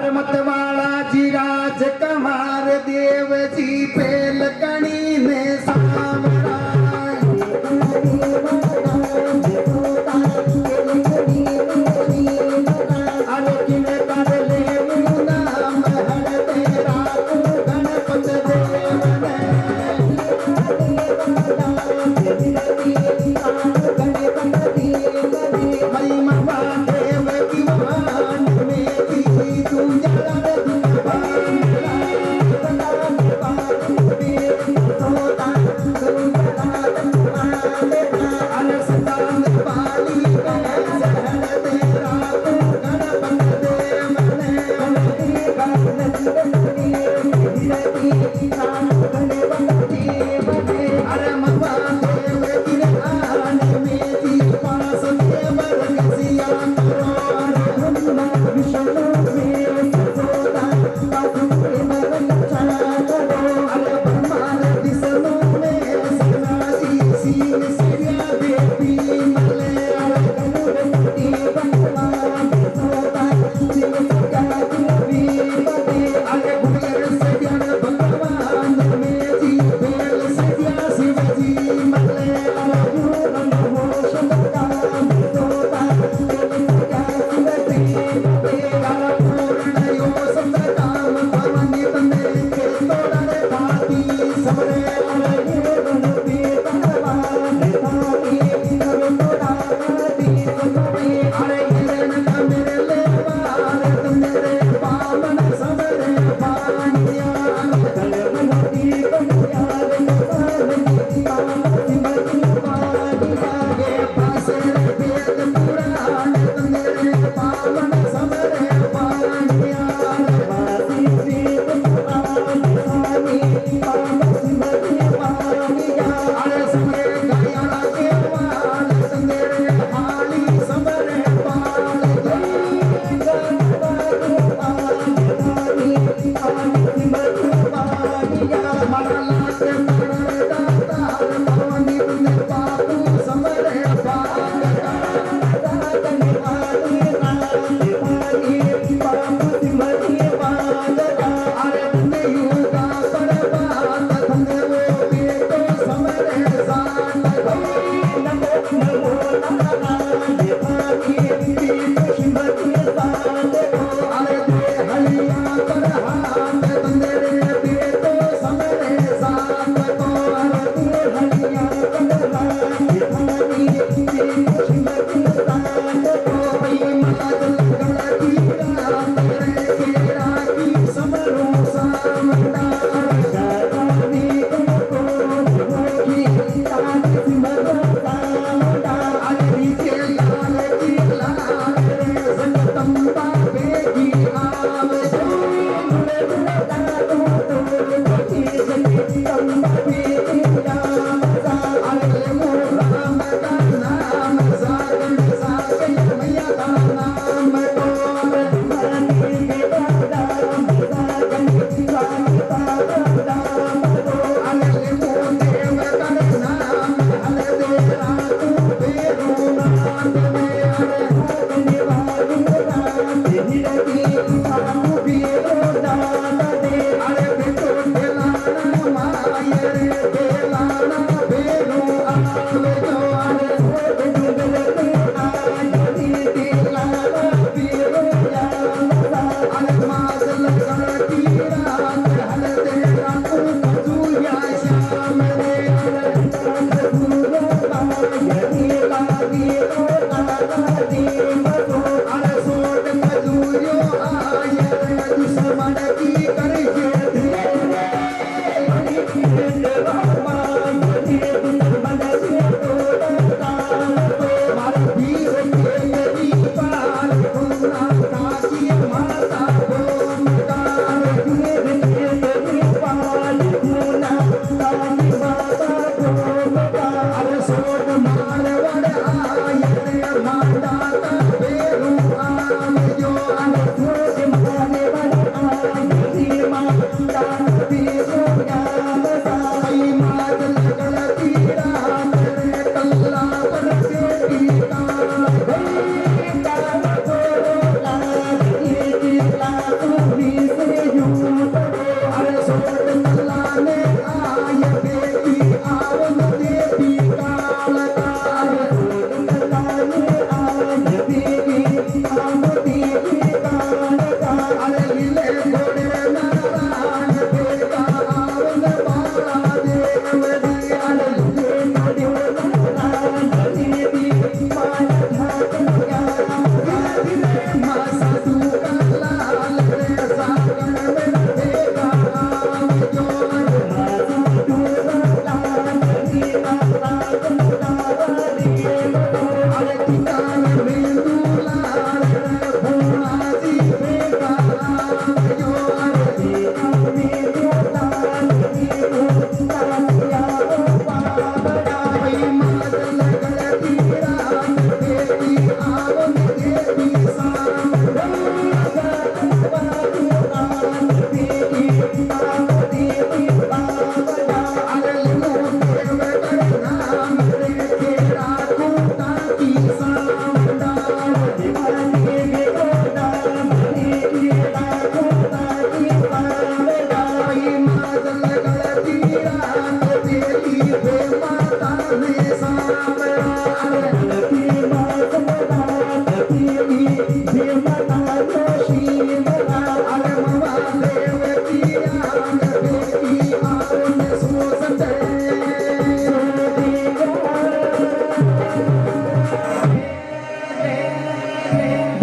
अरे मतवाला जी राज कमार देव जी पेल कणी ने सावरा अरे किने कर ले मुना महल तेरा तू गणपत देव महिमा देव की मान में तू जला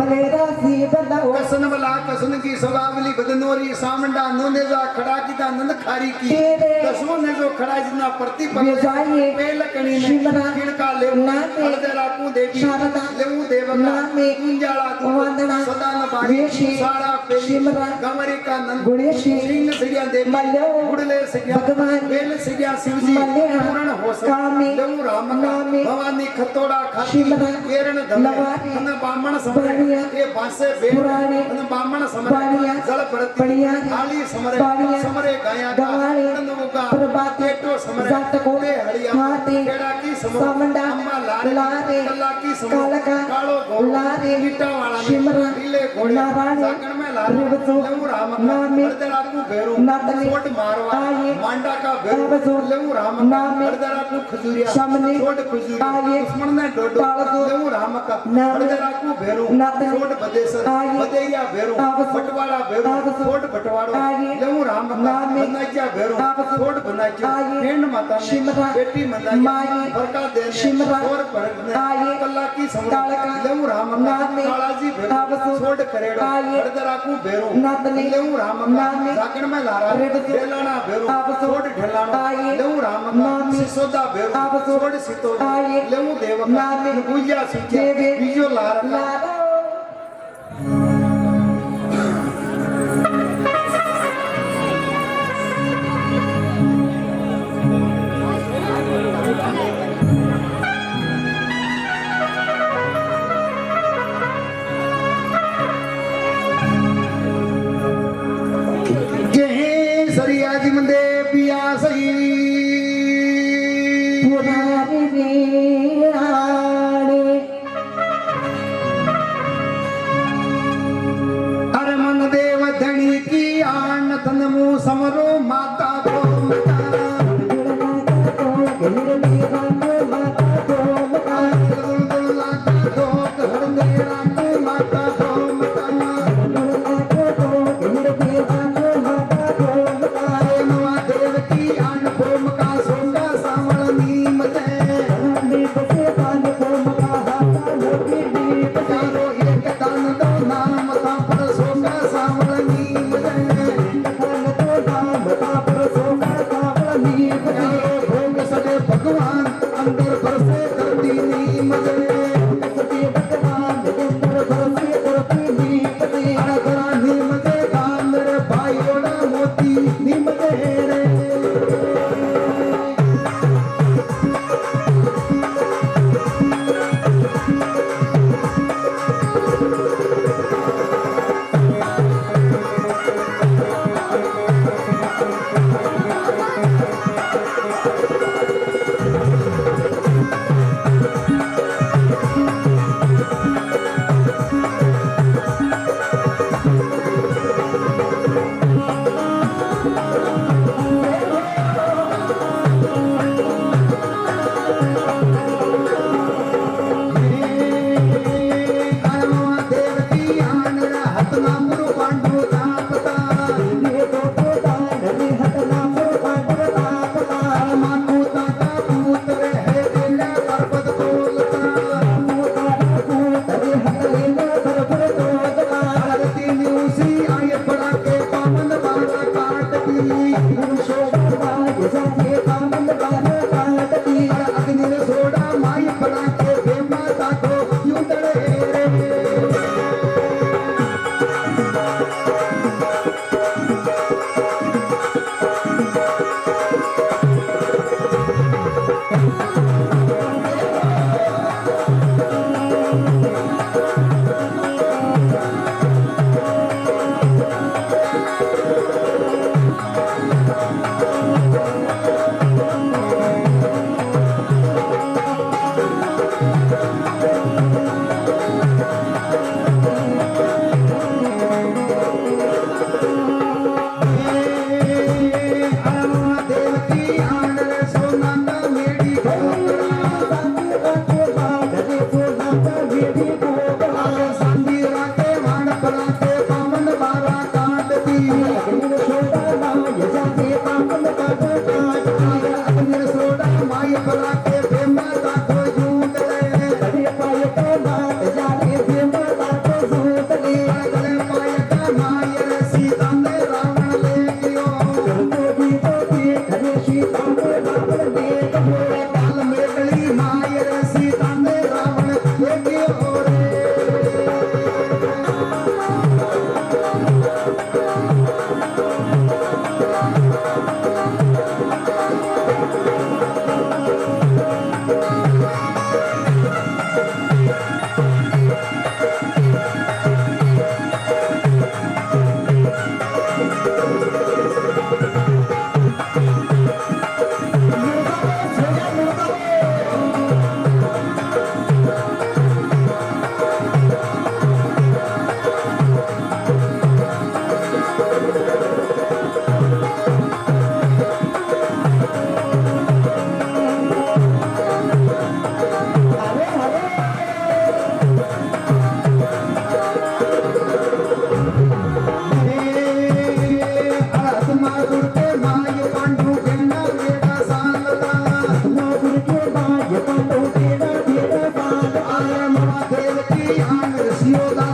बलेरा सी बलाओ कसन बला कसन की सवावली बदनोरी सामंडा नोने जा खड़ा की दा नंद खारी की दसों ने जो खड़ा जितना प्रति बेजाये पेलकणी ने शिमरा किणका ले नामे हलदरा को देवी शारदा लेऊ देवका नामे कुंजाला तू वंदना सदा न बारी वेशी सारा पे शिमरा गमरी का नंद गुणेशी सिंह सिया देवी मल्लो गुड़ले सिया भगवान बेल सिया शिवजी मल्लेहा पूर्ण हो सक कामी लेऊ राम नामे भवानी खतोड़ा खाती शिमरा केरण धमे नवारी अन बामण समरे बाणिया ये बासे बे पुराणे अन बामण समरे बाणिया जल भरती बढ़िया थाली समरे बाणिया समरे गाया गवाणे ननुगा प्रभाते पेटो समरे जातको ते हड़िया हाथी केड़ा की समरे सामंडा अम्मा लारे लारे कल्ला की समरे कालका कालो घोड़ो लारे ईटा वाला शिमरा पीले घोड़े नारायण जागण में लारे रेवतो लेऊ राम नामे हरदरा को भेरू नातले छोट मारवा आये मांडा का भेरू आबसो लेऊ राम नामे हरदरा को खजूरिया सामने छोट खजूरिया आये दुश्मन ने डोडो तालसो लेऊ राम का नामे हरदरा को भेरू नातले छोट बदेसर आये बदेरिया भेरू आबसो बटवाड़ा भेरू आबसो छोट बटवाड़ो आये लेऊ राम का नामे बनाइया भेरू आबसो छोट बनाइया आये हेंड माता ने शिमरा बेटी मंदाइया माये फरका देने शिमरा और भरत ने आये कल्ला की समर तालका लेऊ राम का नामे कालाजी भेरू आबसो छोट करेड़ो आये हरदरा को भेरू नातले लेऊ राम का नामे जागण में लारा रेवतो ढेलाना भेरू आबसो छोट ढेलानो आये लेऊ राम का नामे सिसोदा भेरू आबसो छोट सितो आये लेऊ देव का नामे गुइया सिंचा देवे बीजो लारा लारो जय सरिया जी मंदे पिया सही पुरारी वीराणे अरे मन देव धनी की आन तन मु समरो माता भोमता दुलदुला का धोक हरनेरा को माता भोमता नवा देव की आन भोम का सोगा सावल नीम दे चारो एक दान दो नाम ता पर सोगा सावल नीम दे चारो भोग सदे भगवान अंदर बरसे करती नीम दे अड़गड़ा नीम दे गान रे भाई ओड़ा मोती नीम दे रे देव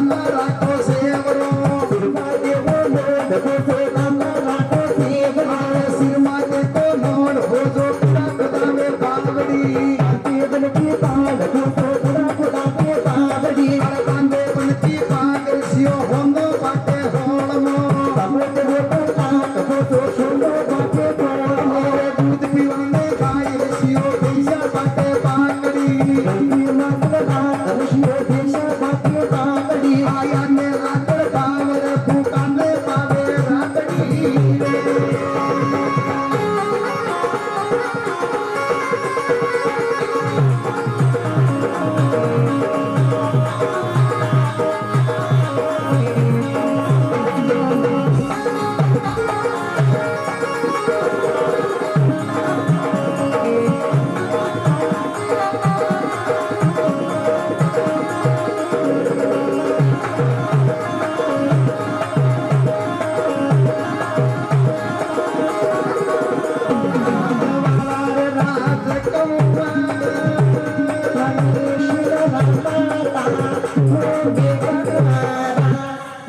रामा राखो सेवरो देवो लोड हो रामा राखो सेवरो सिर माथे को नोड हो जो खुदा खुदा में बावड़ी देवन की ताल हो खुदा खुदा के बावड़ी अरे बांधे बनती पागल सियो होंदो बाटे होलमो समझ हो तो ताक हो सुनो बाटे बोलो दूध पीवाने गाय सियो भैया बाटे पाकड़ी ये मात्र रात रशियो देशा बाटे बावड़ी आया ने आकर पावर फूकाने पावे रातड़ी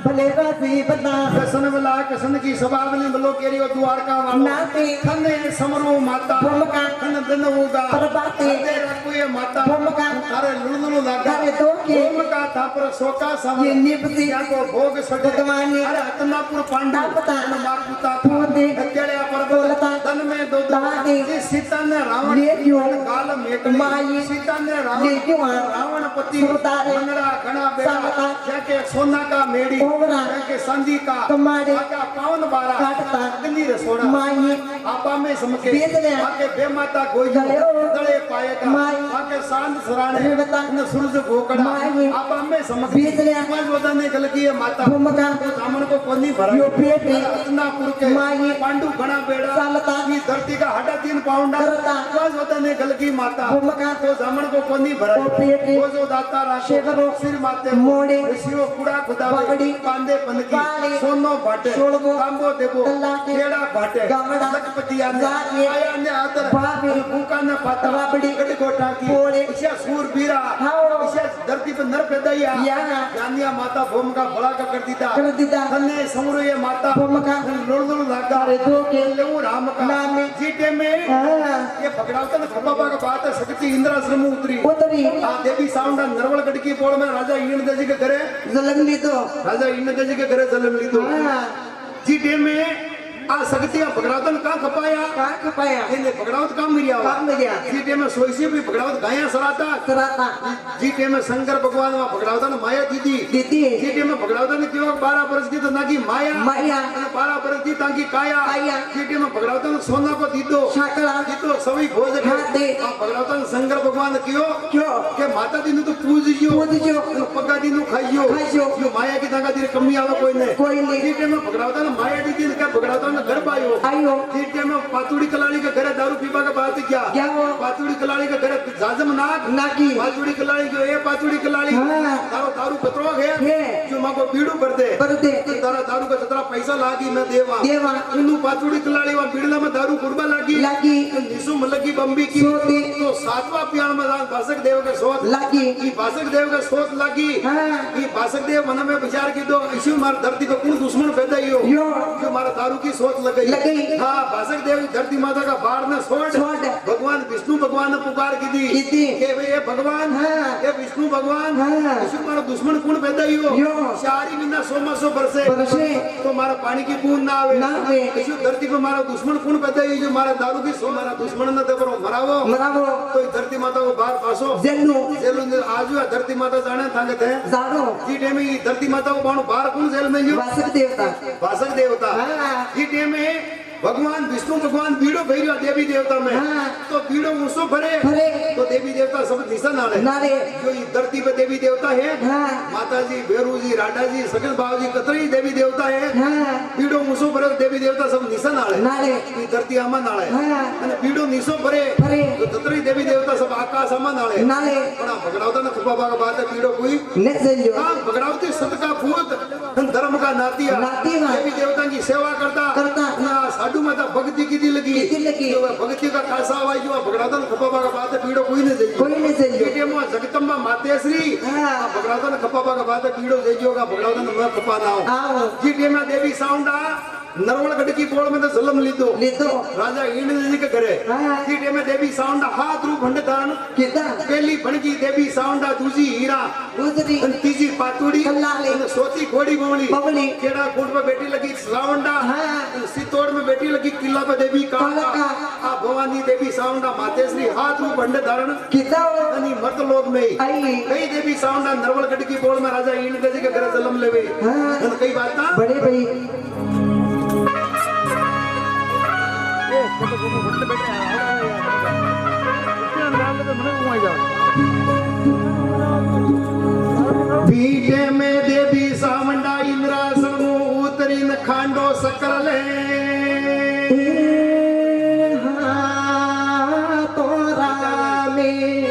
भले राजी बना कसन वाला कसन की सवावली बलो केरी और द्वारका वाला नाते खने समरो माता भूमका खन दिन होगा प्रभाते दे रखुए माता भूमका थारे लुलुलु लागा थारे दो के भूमका था पर सोका सावन ये निपति या को भोग सटे भगवान ने अरे अतनापुर पांडु पता मारपुता पूते केड़े पर बोलता तन में दो दादे सीता ने रावण ले क्यों काल मेट माई सीता ने ले क्यों रावण पति सुतारे मंगड़ा घना बेड़ा सावता जाके सोना का मेड़ी ओवरा जाके संधि का कमाड़े आका पावन बारा काटता अग्नि रसोड़ा माई आपा में समके बेच ले आके बेमाता गोई गयो दड़े पाएगा माई आके सांद सराणे अरे बता न सूरज गोकड़ा माई आपा में समके बेच ले मज वदने गल की है माता भूमका तो दामन को कोनी भरा यो पेट में रत्नापुर के माई पांडु घना बेड़ा सालता की धरती का हटा 3 पाउंडा करता मज वदने गल की माता भूमका तो दामन को कोनी भरा ओ पेट में वो जो दाता राशि शेवरो सिर माते मोड़े ऋषियों कुड़ा खुदा बावड़ी पांदे पनकी पाले सोनो बाटे सोलबो तांबो देबो तलाके केड़ा बाटे गावड़ा लखपतिया ने जाके आया ने आदर बाबे भूका ने पाता बावड़ी गड़ गोटा की पोले इसे सूर बीरा हाओ इसे धरती पे नर पैदाइया या जानिया माता भूमिका बड़ा का कर दीता कर दीदा तन्ने समरो ये माता भूमका लोड़ लागा अरे दो के लेऊ राम का नामे जीते में हाँ ये पकड़ावता ने खप्पा का बात है सकती इंद्राश्रम उतरी उतरी आ देवी साउंडा नरवलगढ़ की पोड़ में राजा ईण जी के घरे जलन ली तो राजा ईण जी के घरे जन्म ली तो हाँ जीते में आ सकती है पकड़ावतन का खपाया कहाँ खपाया इन्हें पकड़ावत काम मिलिया काम में गया जीते में सोईसी भी पकड़ावत गाया सराता सराता जीते में शंकर भगवान वहाँ पकड़ावता ने माया दीदी दीदी जीते में पकड़ावता ने क्यों 12 बरस की तो ना की माया माया 12 बरस की ताकि काया काया जीते में पकड़ावता ने सोना को दीदो शाकड़ा दीदो सभी भोज हाँ दे पकड़ावता ने शंकर भगवान क्यों क्यों के माता दी तो पूजियो पूजियो पक्का दी खाइयो खाइयो जो माया की ताकत दी कमी आवा कोई नहीं कोई नहीं जीते में पकड़ावता ने माया दीदी का पकड़ावता ने घर पायो आयो जीते में पातुड़ी कलाड़ी के घरे दारू पीवा का बात क्या हो पातुड़ी कलाड़ी के घरे जाजम नाग नागी पातुड़ी कलाड़ी के ए पातुड़ी कलाड़ी हाँ तारो दारू कतरो है है जो मां को बीड़ू भर दे पर दे तारा दारू का जतरा पैसा लागी मैं देवा देवा इनु पातुड़ी कलाड़ी वा बीड़ला में दारू गुरबा लागी लागी निसु मलगी बम्बी की सोती तो सातवां प्यार में दान भासक देव के सोच लागी ई भासक देव के सोच लागी हाँ ई भासक देव मन में विचार की दो इसी मार धरती पे कौन दुश्मन पैदा ही हो यो जो मारा दारू की सोच लग लगी हाँ भासक देव धरती माता का बाढ़ ने छोड़ छोड़ भगवान विष्णु भगवान ने पुकार की थी के वे ये भगवान हाँ ये विष्णु भगवान हाँ इसी मारा दुश्मन कौन पैदा ही हो यो शारी बिना 100 बरसे बरसे तो मारा पानी की बूंद ना आवे ना आवे इसी धरती पे मारा दुश्मन कौन पैदा ही जो मारा दारू की सो मारा दुश्मन न दे पर मरावो मरावो तो इस धरती माता को बाहर पासो जेलू जेल आज धरती माता जाने थांगत है जानो जी टाइम में धरती माता को बाहर कौन जेल में जो वासक देवता भासक देवता हाँ जी टाइम में भगवान विष्णु भगवान बीड़ो भैरियो देवी देवता में हाँ तो बीड़ो उसो भरे भरे तो देवी देवता सब दिशा नाले नारे जो इस धरती पे देवी देवता है हाँ माता जी भेरू जी राडा जी सकल बाबू जी कतरी देवी देवता है हाँ बीड़ो उसो भरे देवी देवता सब निशा नाले नारे इस धरती आमा नाले हाँ અને બીડો નીસો ભરે भरे તો તતરી દેવી દેવતા सब आकाश आमा नाले नाले પણ આ ભગડાવતા ને ખુબા બાગ બાત બીડો કોઈ ने जेलो हाँ भगड़ावती सत का पूत धर्म का नातिया नातिया देवी देवता की सेवा करता करता ना साधु साधु माता भक्ति की दी लगी जो भक्ति का खासा हुआ जो भगरादन खपाबा का बात पीड़ो कोई नहीं चाहिए ये मो जगदम्बा मातेश्री भगरादन खपाबा का बात पीड़ो देजोगा भगरादन मैं खपा ना हूं जी में देवी साउंडा नरवलगढ़ की बोल में तो जलम लीधो राजा ईण जी के घरे जी में देवी साउंडा हाथ रू भंडदान पहली भणगी देवी साउंडा दूजी हीरा तीजी पातुड़ी सोती घोड़ी बवली केड़ा गुड़ में बेटी लगी साउंडा सितोड़ में बेटी लगी किला पे देवी का आ भवानी देवी साउंडा मातेश्री हाथ रू भंडदान अनि मर्द लोग में कई देवी साउंडा नरवलगढ़ की बोल में राजा ईण जी के घरे जलम लेवे कई बात बड़े भाई पीछे में देवी सामंडा इंद्रासन मुँह उतरी न खांडो सकल ले तोरा में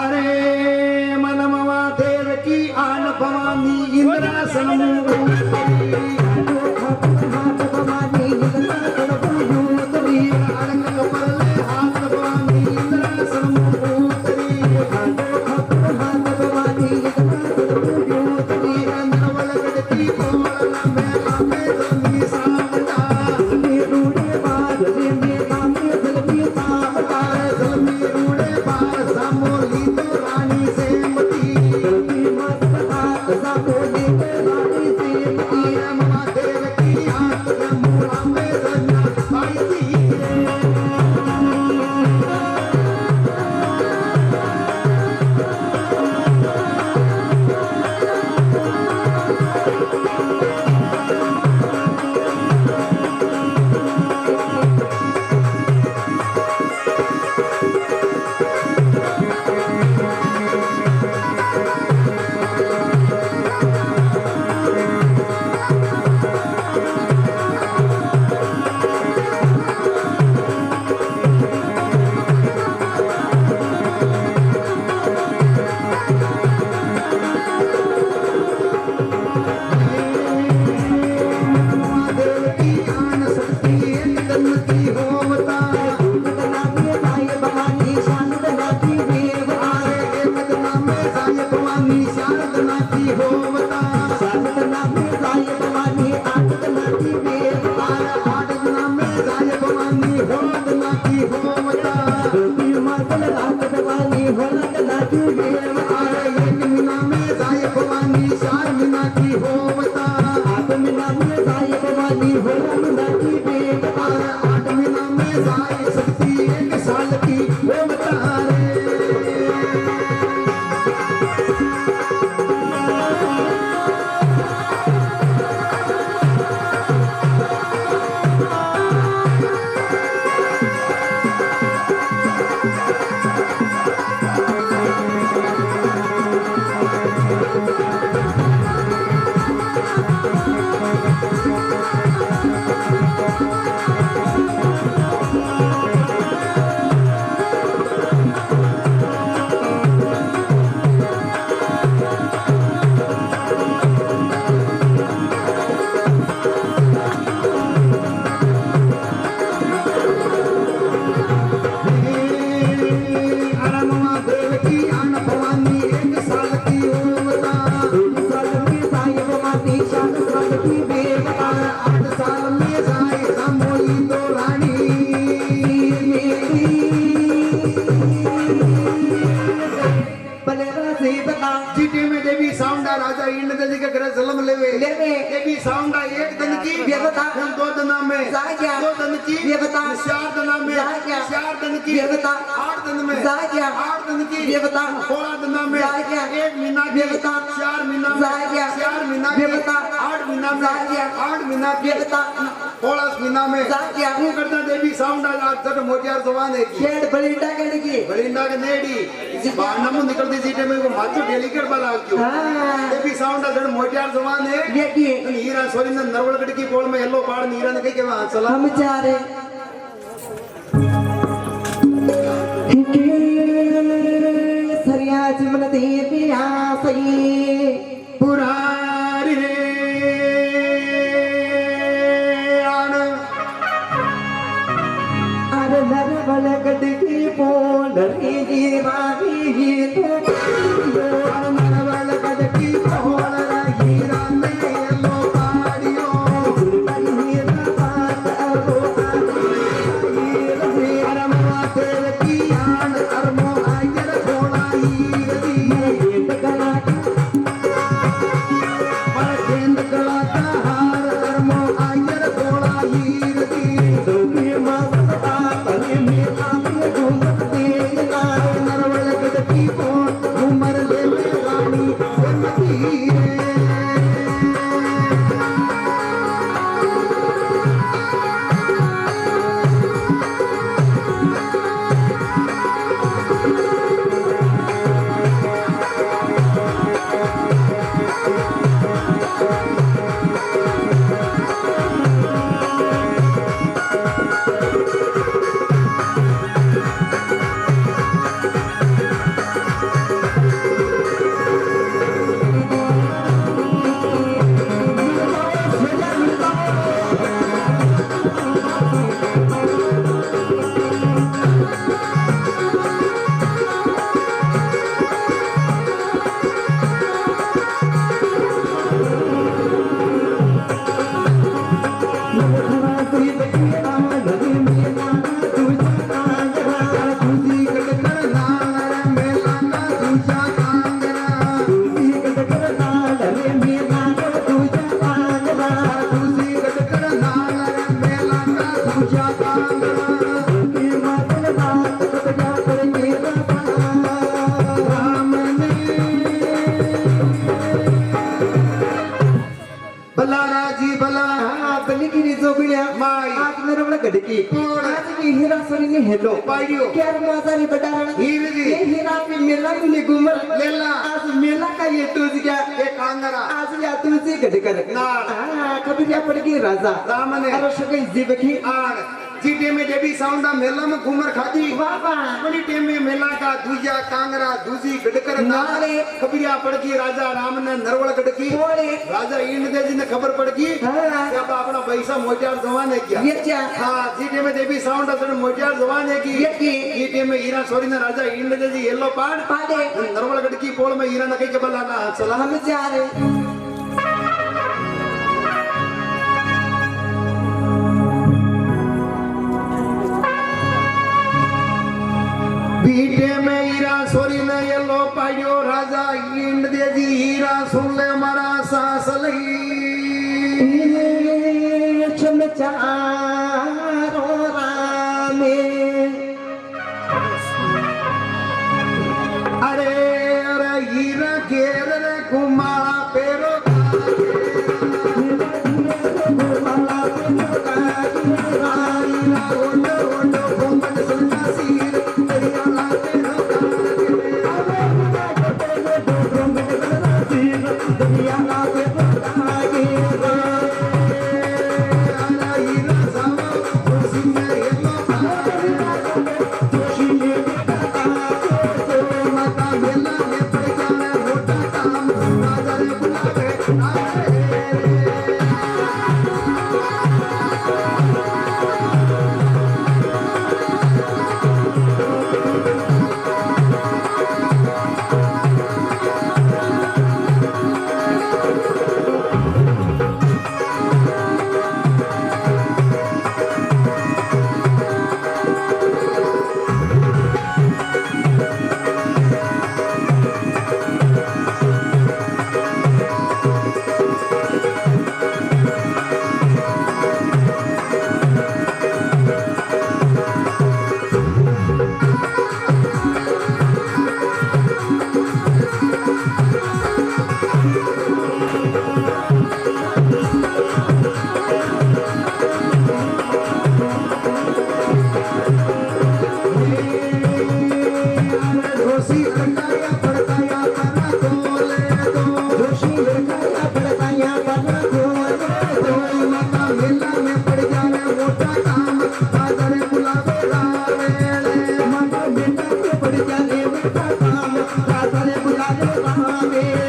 अरे मनमवा देव की आन भवानी इंद्रासन मुँह देवी साउंडा एक दिन की दो दिना में दो दिन की चार दिना में चार दिन की 8 दिन में 8 दिन की 16 दिना में 1 महीना की 4 महीना में 4 महीना की 8 महीना में 8 महीना की 16 महीना में वो करता देवी साउंडा आज तक मोटियार जवान है खेड़ बलिंडा के नेड़ी बाणम निकलती सीटे में वो माथु डेलीकेट वाला देवी साउंडा जड़ मोटियार जवान है हीरा सोरी ने नरवलगढ़ की बोल में येलो पाड़ नीरा ने कही के वहां चला हम जा रहे सरिया चिमन दे पिया सही पुरारी रे गडकी पोलरी जी रानी ही तो नरवल गडकी पोलरा हीरा ने लो पाड़ियो अरमवा तेर की आन अरमो आयर थोड़ा हीरदी पर गेंद गला का हार अरमो आयर थोड़ा हीरदी नरवल गडकी पोल घूमर ले रानी मती गडकी आज की हीरा सरी ने हेलो पाइयो क्या मातारी बटारण हीरे ये हीरा पे मेला में घूमर लेला आज मेला का ये तुझ क्या ये कांगरा आज या तुझी गडकर ना कभी क्या पड़ गई राजा राम ने अरे सगई जीव की आग जीटे में देवी साउंडा मेला में घूमर खाती बाबा बड़ी टेम में मेला का दूजा कांगरा दूजी गडकर नाले कबिया पड़ गई राजा राम ने नरवल गडकी बोले राजा इन दे जी ने खबर पड़ गई जब अपना पैसा मोटियार जवान है क्या ये क्या हां जीटे में देवी साउंडा सर मोटियार जवान है की ये जीटे में हीरा सोरी ने राजा इन दे जी येलो पाड़े नरवल गडकी पोल में हीरा न कई के बलाना चला हम जा रहे बीटे में हीरा सोरी ने येलो पायो राजा इंड दे जी हीरा सुन ले मारा सांस लई चमचारो रामे अरे अरे हीरा घेर रे कुमारा पेरो राजा ने बुला ले